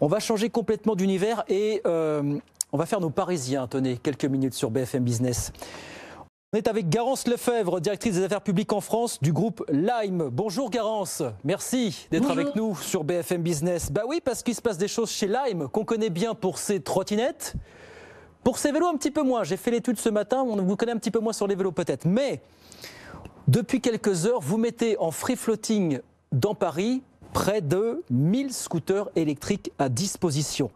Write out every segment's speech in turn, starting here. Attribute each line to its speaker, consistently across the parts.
Speaker 1: On va changer complètement d'univers et on va faire nos Parisiens. Tenez, quelques minutes sur BFM Business. On est avec Garance Lefebvre, directrice des affaires publiques en France du groupe Lime. Bonjour Garance, merci d'être avec nous sur BFM Business. Bah oui, parce qu'il se passe des choses chez Lime qu'on connaît bien pour ses trottinettes. Pour ses vélos, un petit peu moins. J'ai fait l'étude ce matin, on vous connaît un petit peu moins sur les vélos peut-être. Mais depuis quelques heures, vous mettez en free floating dans Paris près de 1000 scooters électriques à disposition.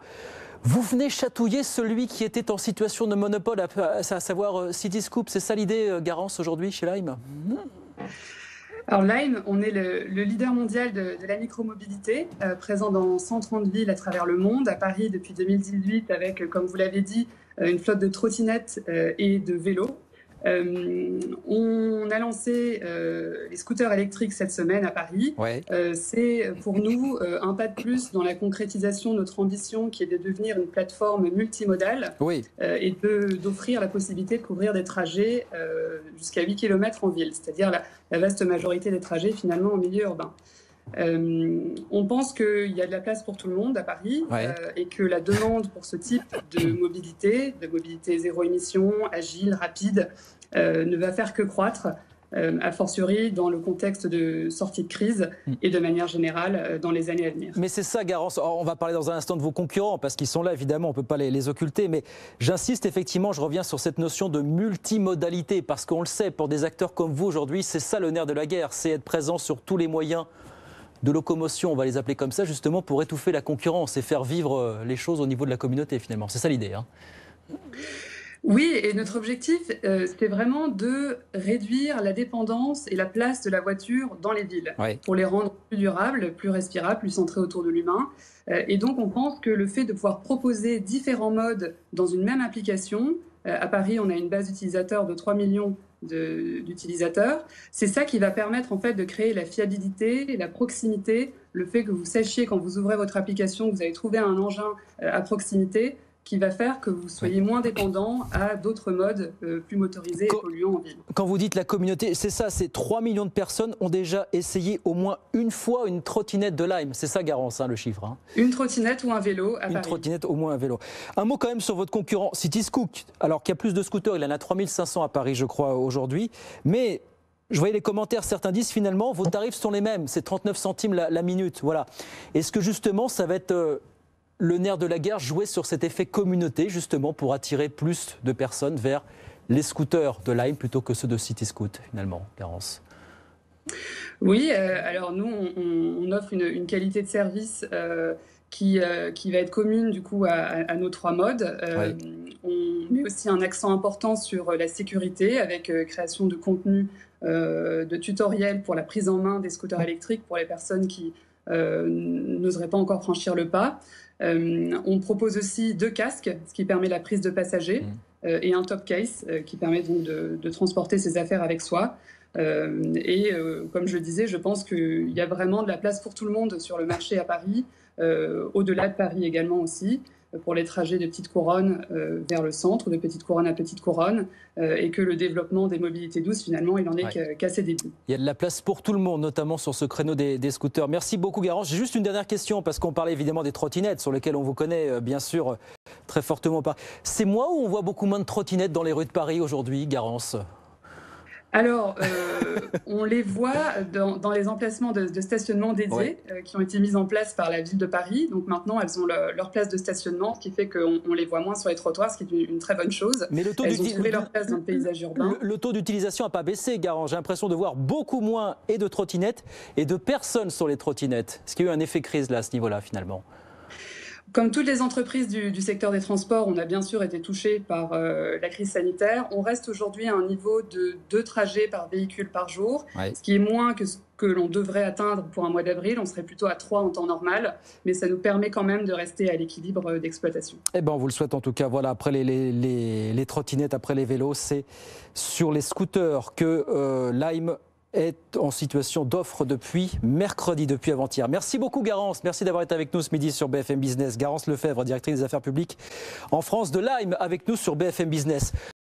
Speaker 1: Vous venez chatouiller celui qui était en situation de monopole, à savoir Cityscoop. C'est ça l'idée, Garance, aujourd'hui chez Lime?
Speaker 2: Alors Lime, on est le leader mondial de la micromobilité, présent dans 130 villes à travers le monde. À Paris depuis 2018 avec, comme vous l'avez dit, une flotte de trottinettes et de vélos. On a lancé les scooters électriques cette semaine à Paris. Ouais. C'est pour nous un pas de plus dans la concrétisation de notre ambition qui est de devenir une plateforme multimodale, oui, et d'offrir la possibilité de couvrir des trajets jusqu'à 8 km en ville, c'est-à-dire la vaste majorité des trajets finalement en milieu urbain. On pense qu'il y a de la place pour tout le monde à Paris, ouais, et que la demande pour ce type de mobilité zéro émission, agile, rapide, ne va faire que croître, a fortiori dans le contexte de sortie de crise et de manière générale dans les années à venir.
Speaker 1: Mais c'est ça, Garance. On va parler dans un instant de vos concurrents parce qu'ils sont là, évidemment, on ne peut pas les occulter. Mais j'insiste, effectivement, je reviens sur cette notion de multimodalité parce qu'on le sait, pour des acteurs comme vous aujourd'hui, c'est ça le nerf de la guerre, c'est être présent sur tous les moyens de locomotion, on va les appeler comme ça, justement pour étouffer la concurrence et faire vivre les choses au niveau de la communauté, finalement. C'est ça l'idée, hein.
Speaker 2: Oui, et notre objectif, c'est vraiment de réduire la dépendance et la place de la voiture dans les villes, ouais, pour les rendre plus durables, plus respirables, plus centrés autour de l'humain. Et donc, on pense que le fait de pouvoir proposer différents modes dans une même application, à Paris, on a une base d'utilisateurs de 3 millions d'utilisateurs. C'est ça qui va permettre en fait de créer la fiabilité et la proximité, le fait que vous sachiez quand vous ouvrez votre application que vous allez trouver un engin à proximité qui va faire que vous soyez moins dépendant à d'autres modes plus motorisés et polluants en ville.
Speaker 1: Quand vous dites la communauté, c'est ça, c'est 3 millions de personnes ont déjà essayé au moins une fois une trottinette de Lime. C'est ça, Garance, hein, le chiffre, hein.
Speaker 2: Une trottinette ou un vélo à Paris.
Speaker 1: Une trottinette, au moins un vélo. Un mot quand même sur votre concurrent, Cityscoop. Alors qu'il y a plus de scooters, il en a 3500 à Paris, je crois, aujourd'hui. Mais je voyais les commentaires, certains disent finalement, vos tarifs sont les mêmes, c'est 39 centimes la minute. Voilà. Est-ce que justement, ça va être le nerf de la guerre, jouer sur cet effet communauté, justement, pour attirer plus de personnes vers les scooters de Lime plutôt que ceux de Cityscoop, finalement, Garance?
Speaker 2: Oui, alors nous, on offre une qualité de service qui va être commune, du coup, à nos trois modes. Ouais. On met aussi un accent important sur la sécurité, avec création de contenu, de tutoriels pour la prise en main des scooters électriques pour les personnes qui n'oseraient pas encore franchir le pas. On propose aussi 2 casques, ce qui permet la prise de passagers, et un top case qui permet donc de transporter ses affaires avec soi. Comme je le disais, je pense qu'il y a vraiment de la place pour tout le monde sur le marché à Paris, au-delà de Paris également aussi, pour les trajets de petite couronne vers le centre, de petite couronne à petite couronne, et que le développement des mobilités douces, finalement, il en est qu'à ses débuts.
Speaker 1: Il y a de la place pour tout le monde, notamment sur ce créneau des scooters. Merci beaucoup, Garance. J'ai juste une dernière question, parce qu'on parlait évidemment des trottinettes, sur lesquelles on vous connaît, bien sûr, très fortement. C'est moi ou on voit beaucoup moins de trottinettes dans les rues de Paris aujourd'hui, Garance ?
Speaker 2: Alors, on les voit dans les emplacements de stationnement dédiés, ouais, qui ont été mis en place par la ville de Paris. Donc maintenant, elles ont leur place de stationnement, ce qui fait qu'on les voit moins sur les trottoirs, ce qui est une très bonne chose.
Speaker 1: Mais elles ont
Speaker 2: trouvé leur place dans le paysage urbain.
Speaker 1: Le taux d'utilisation n'a pas baissé, Garance. J'ai l'impression de voir beaucoup moins et de trottinettes et de personnes sur les trottinettes. Est-ce qu'il y a eu un effet crise là, à ce niveau-là, finalement ?
Speaker 2: Comme toutes les entreprises du secteur des transports, on a bien sûr été touchés par la crise sanitaire. On reste aujourd'hui à un niveau de 2 trajets par véhicule par jour, ouais, ce qui est moins que ce que l'on devrait atteindre pour un mois d'avril. On serait plutôt à 3 en temps normal, mais ça nous permet quand même de rester à l'équilibre d'exploitation.
Speaker 1: Eh ben, on vous le souhaite en tout cas. Voilà, après les trottinettes, après les vélos, c'est sur les scooters que Lime est en situation d'offre depuis mercredi, depuis avant-hier. Merci beaucoup, Garance. Merci d'avoir été avec nous ce midi sur BFM Business. Garance Lefebvre, directrice des affaires publiques en France de Lime, avec nous sur BFM Business.